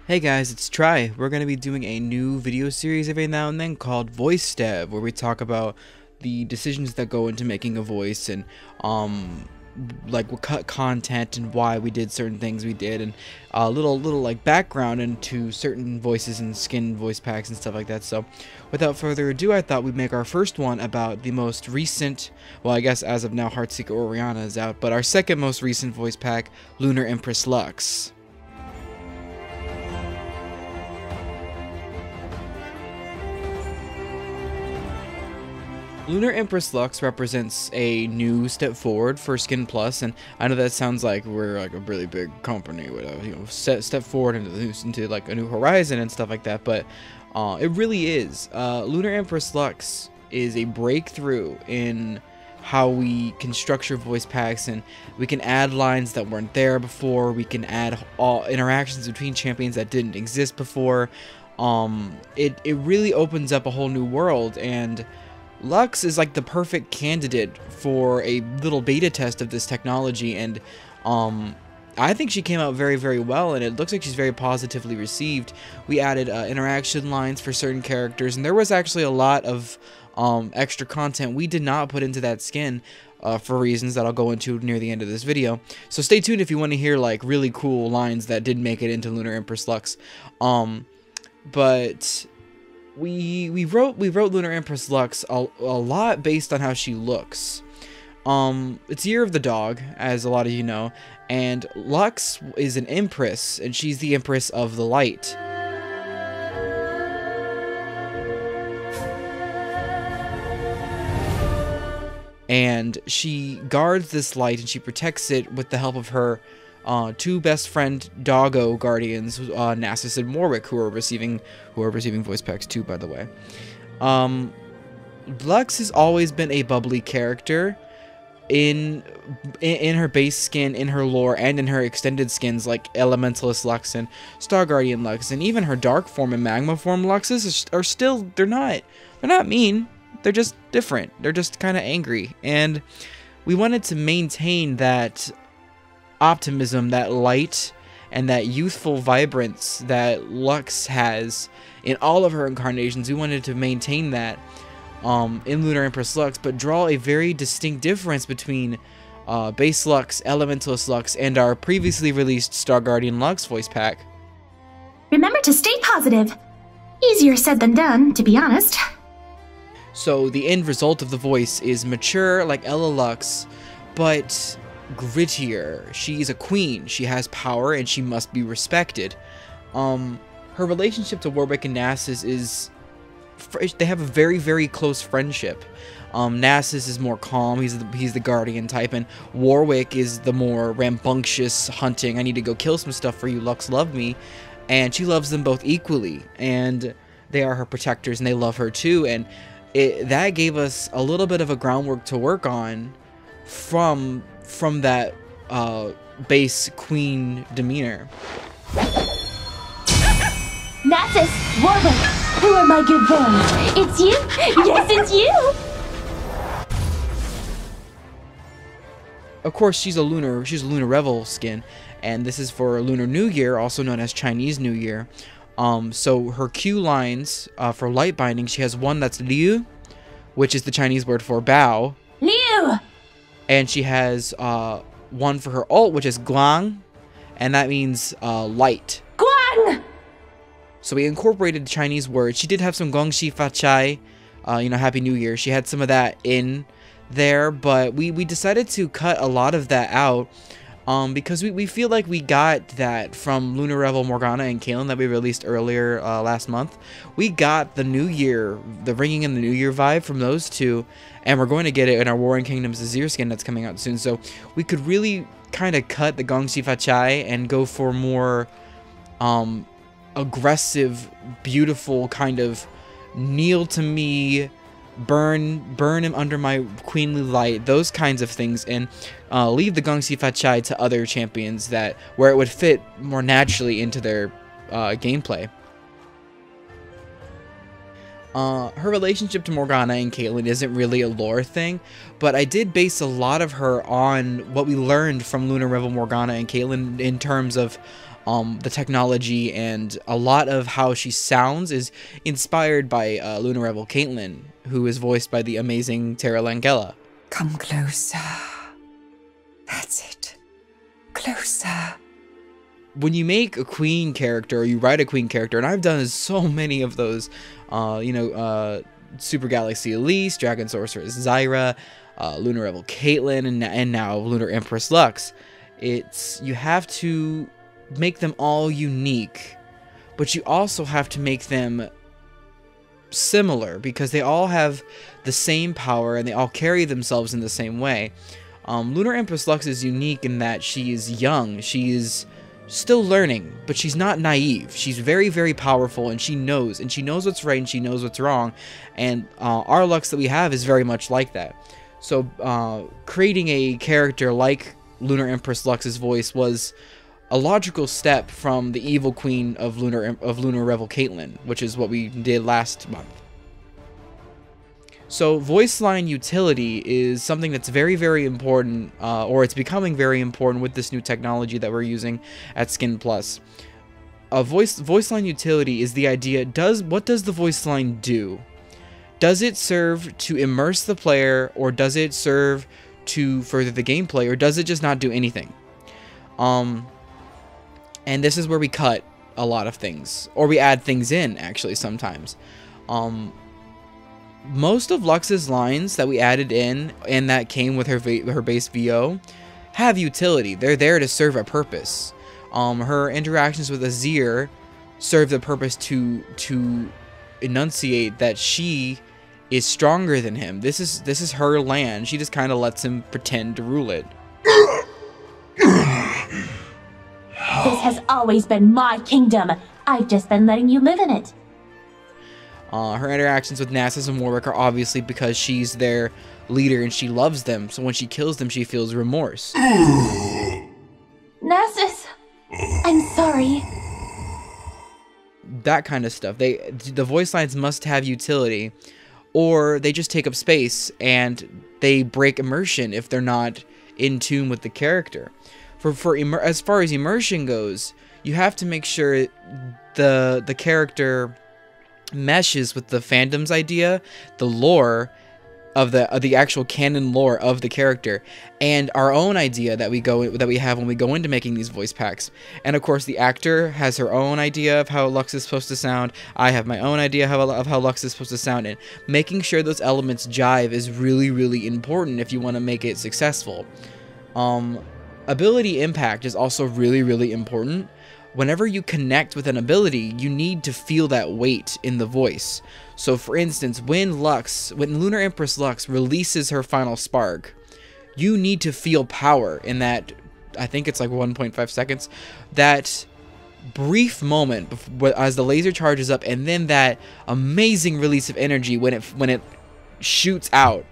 Hey guys, it's Try. We're going to be doing a new video series every now and then called VoiceDev, where we talk about the decisions that go into making a voice and like what cut content and why we did certain things we did, and a little like background into certain voices and skin voice packs and stuff like that. So without further ado, I thought we'd make our first one about the most recent, well, I guess as of now Heartseeker Oriana is out, but our second most recent voice pack, Lunar Empress Lux. Lunar Empress Lux represents a new step forward for Skin Plus, and I know that sounds like we're like a really big company with a step forward into like a new horizon and stuff like that, but it really is. Lunar Empress Lux is a breakthrough in how we can structure voice packs, and we can add lines that weren't there before. We can add all interactions between champions that didn't exist before. It really opens up a whole new world, and Lux is like the perfect candidate for a little beta test of this technology, and I think she came out very well, and it looks like she's very positively received. We added interaction lines for certain characters, and there was actually a lot of extra content we did not put into that skin for reasons that I'll go into near the end of this video. So stay tuned if you want to hear like really cool lines that did make it into Lunar Empress Lux. But we wrote Lunar Empress Lux a lot based on how she looks. It's Year of the Dog, as a lot of you know, and Lux is an empress, and she's the Empress of the Light. And she guards this light, and she protects it with the help of her two best friend doggo guardians, Nasus and Warwick, who are receiving voice packs too, by the way. Lux has always been a bubbly character in her base skin, in her lore, and in her extended skins like Elementalist Lux and Star Guardian Lux, and even her dark form and magma form Luxes are still, they're not mean, they're just different, they're just kind of angry, and we wanted to maintain that optimism, that light, and that youthful vibrance that Lux has in all of her incarnations. We wanted to maintain that in Lunar Empress Lux, but draw a very distinct difference between base Lux, Elementalist Lux, and our previously released Star Guardian Lux voice pack. Remember to stay positive. Easier said than done, to be honest. So the end result of the voice is mature like Ella Lux, but grittier. She's a queen, she has power, and she must be respected. Her relationship to Warwick and Nasus is, they have a very close friendship. Nasus is more calm, he's the guardian type, and Warwick is the more rambunctious hunting, I need to go kill some stuff for you, Lux, love me. And she loves them both equally, and they are her protectors, and they love her too, and that gave us a little bit of a groundwork to work on from that base queen demeanor. Nasus, Warwick, who are my good boys? It's you? Yes, it's you! Of course, she's a Lunar Revel skin, and this is for Lunar New Year, also known as Chinese New Year. So her Q lines for light binding, she has one that's Liu, which is the Chinese word for bow. Liu! And she has one for her ult, which is Guang, and that means light. Guang! So we incorporated the Chinese words. She did have some Gong Xi Fa Chai, Happy New Year. She had some of that in there, but we decided to cut a lot of that out because we feel like we got that from Lunar Revel Morgana and Caitlyn that we released earlier last month. We got the New Year, the ringing in the New Year vibe from those two, and we're going to get it in our Warring Kingdoms Azir skin that's coming out soon. So we could really kind of cut the Gong Xi Fa Chai and go for more aggressive, beautiful kind of kneel to me, burn him under my queenly light, those kinds of things, and leave the Gong Xi Fa Chai to other champions where it would fit more naturally into their gameplay. Her relationship to Morgana and Caitlyn isn't really a lore thing, but I did base a lot of her on what we learned from Lunar Revel Morgana and Caitlyn in terms of the technology and a lot of how she sounds is inspired by Lunar Rebel Caitlyn, who is voiced by the amazing Tara Langella. Come closer. That's it. Closer. When you make a queen character, or you write a queen character, and I've done so many of those, Super Galaxy Elise, Dragon Sorceress Zyra, Lunar Rebel Caitlyn, and now Lunar Empress Lux. You have to make them all unique, but you also have to make them similar, because they all have the same power and they all carry themselves in the same way. Lunar Empress Lux is unique in that she is young, she is still learning, but she's not naive. She's very, very powerful, and she knows what's right and she knows what's wrong, and our Lux that we have is very much like that. So creating a character like Lunar Empress Lux's voice was a logical step from the evil queen of Lunar Rebel Caitlyn, which is what we did last month. So VoiceLine utility is something that's very, very important, or it's becoming very important with this new technology that we're using at Skin Plus. VoiceLine utility is the idea, what does the VoiceLine do? Does it serve to immerse the player, or does it serve to further the gameplay, or does it just not do anything? And this is where we cut a lot of things, or we add things in, actually, sometimes. Most of Lux's lines that we added in and that came with her base VO have utility. They're there to serve a purpose. Her interactions with Azir serve the purpose to enunciate that she is stronger than him. This is her land. She just kind of lets him pretend to rule it. This has always been my kingdom. I've just been letting you live in it. Her interactions with Nasus and Warwick are obviously because she's their leader and she loves them, so when she kills them, she feels remorse. Nasus, I'm sorry. That kind of stuff. The voice lines must have utility, or they just take up space and they break immersion if they're not in tune with the character. As far as immersion goes, you have to make sure the character meshes with the fandom's idea, the lore of the actual canon lore of the character, and our own idea that we have when we go into making these voice packs. And of course, the actor has her own idea of how Lux is supposed to sound. I have my own idea of how Lux is supposed to sound, and making sure those elements jive is really, really important if you want to make it successful. Ability impact is also really, really important. Whenever you connect with an ability, you need to feel that weight in the voice. So for instance, when Lunar Empress Lux releases her final spark, you need to feel power in that, I think it's like 1.5 seconds, that brief moment as the laser charges up, and then that amazing release of energy when it shoots out.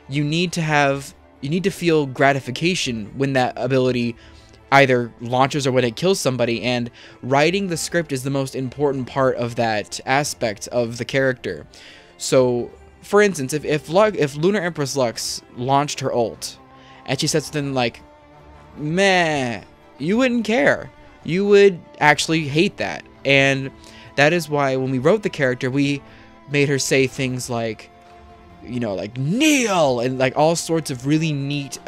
You need to feel gratification when that ability either launches or when it kills somebody, and writing the script is the most important part of that aspect of the character. So, for instance, if Lunar Empress Lux launched her ult, and she said something like, meh, you wouldn't care. You would actually hate that. And that is why when we wrote the character, we made her say things like, like kneel, and like all sorts of really neat,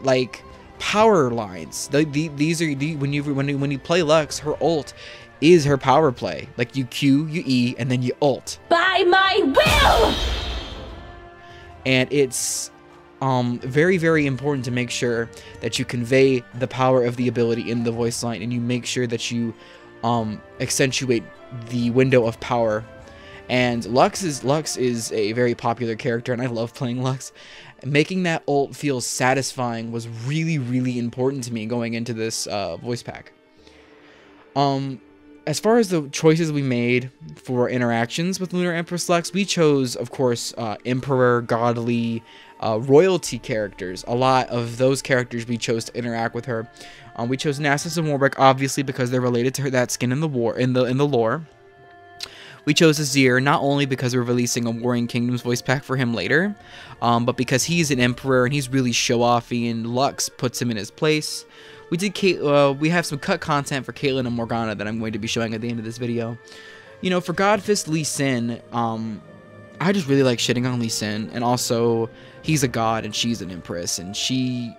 like power lines. These are when you play Lux, her ult is her power play. Like you Q, you E, and then you ult. By my will! And it's very, very important to make sure that you convey the power of the ability in the voice line, and you make sure that you accentuate the window of power. And Lux is a very popular character, and I love playing Lux. Making that ult feel satisfying was really, really important to me going into this voice pack. As far as the choices we made for interactions with Lunar Empress Lux, we chose, of course, Emperor, Godly, royalty characters. A lot of those characters we chose to interact with her. We chose Nasus and Warwick, obviously, because they're related to her, that skin in the lore. We chose Azir not only because we're releasing a Warring Kingdoms voice pack for him later, but because he's an emperor and he's really show-offy, and Lux puts him in his place. we have some cut content for Caitlyn and Morgana that I'm going to be showing at the end of this video. You know, for Godfist Lee Sin, I just really like shitting on Lee Sin, and also he's a god and she's an empress, and she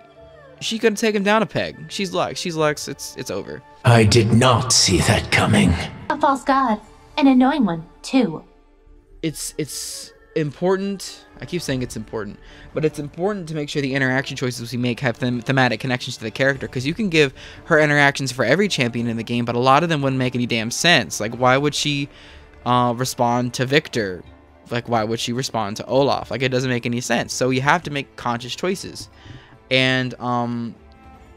could take him down a peg. She's Lux, it's over. I did not see that coming. A false god. An annoying one, too. It's important. I keep saying it's important, but it's important to make sure the interaction choices we make have thematic connections to the character, because you can give her interactions for every champion in the game, but a lot of them wouldn't make any damn sense. Like, why would she respond to Victor? Like, why would she respond to Olaf? Like, it doesn't make any sense. So you have to make conscious choices. And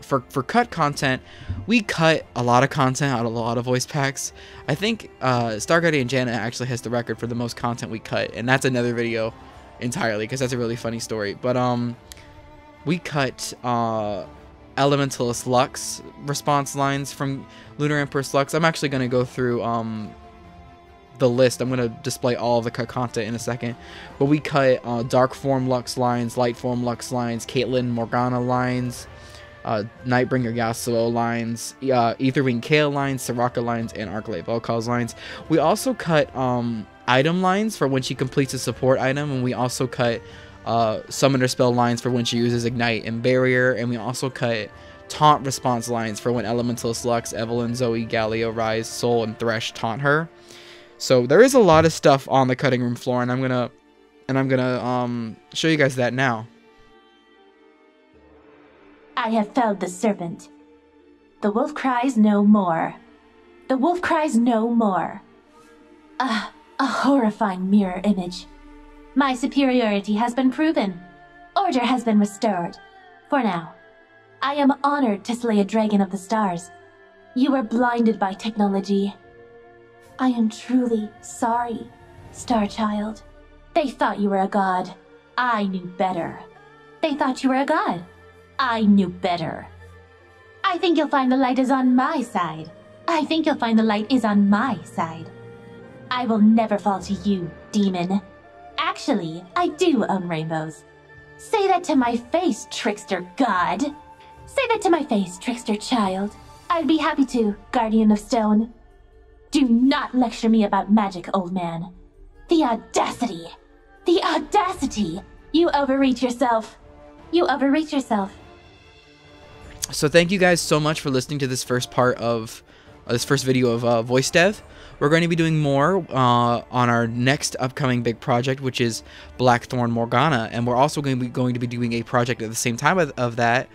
for cut content, we cut a lot of content out of a lot of voice packs. I think Star Guardian Janna actually has the record for the most content we cut, and that's another video entirely, because that's a really funny story. But we cut Elementalist Lux response lines from Lunar Empress Lux. I'm actually going to go through the list. I'm going to display all of the cut content in a second. But we cut Dark Form Lux lines, Light Form Lux lines, Caitlyn Morgana lines, Nightbringer Yasuo lines, Aetherwing Kayle lines, Soraka lines, and Arclight Vel'Koz lines. We also cut item lines for when she completes a support item, and we also cut Summoner Spell lines for when she uses Ignite and Barrier, and we also cut taunt response lines for when Elementalist Lux, Evelynn, Zoe, Galio, Ryze, Soul, and Thresh taunt her. So there is a lot of stuff on the cutting room floor, and I'm gonna show you guys that now. I have felled the serpent. The wolf cries no more. The wolf cries no more. A horrifying mirror image. My superiority has been proven. Order has been restored. For now. I am honored to slay a dragon of the stars. You were blinded by technology. I am truly sorry, Star Child. They thought you were a god. I knew better. They thought you were a god. I knew better. I think you'll find the light is on my side. I think you'll find the light is on my side. I will never fall to you, demon. Actually, I do own rainbows. Say that to my face, trickster god. Say that to my face, trickster child. I'd be happy to, guardian of stone. Do not lecture me about magic, old man. The audacity! The audacity! You overreach yourself. You overreach yourself. So thank you guys so much for listening to this first part of this first video of VoiceDev. We're going to be doing more on our next upcoming big project, which is Blackthorn Morgana, and we're also going to be doing a project at the same time of that,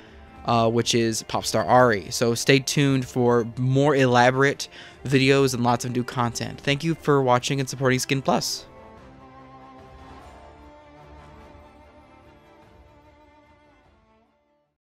which is Popstar Ari. So stay tuned for more elaborate videos and lots of new content. Thank you for watching and supporting Skin Plus.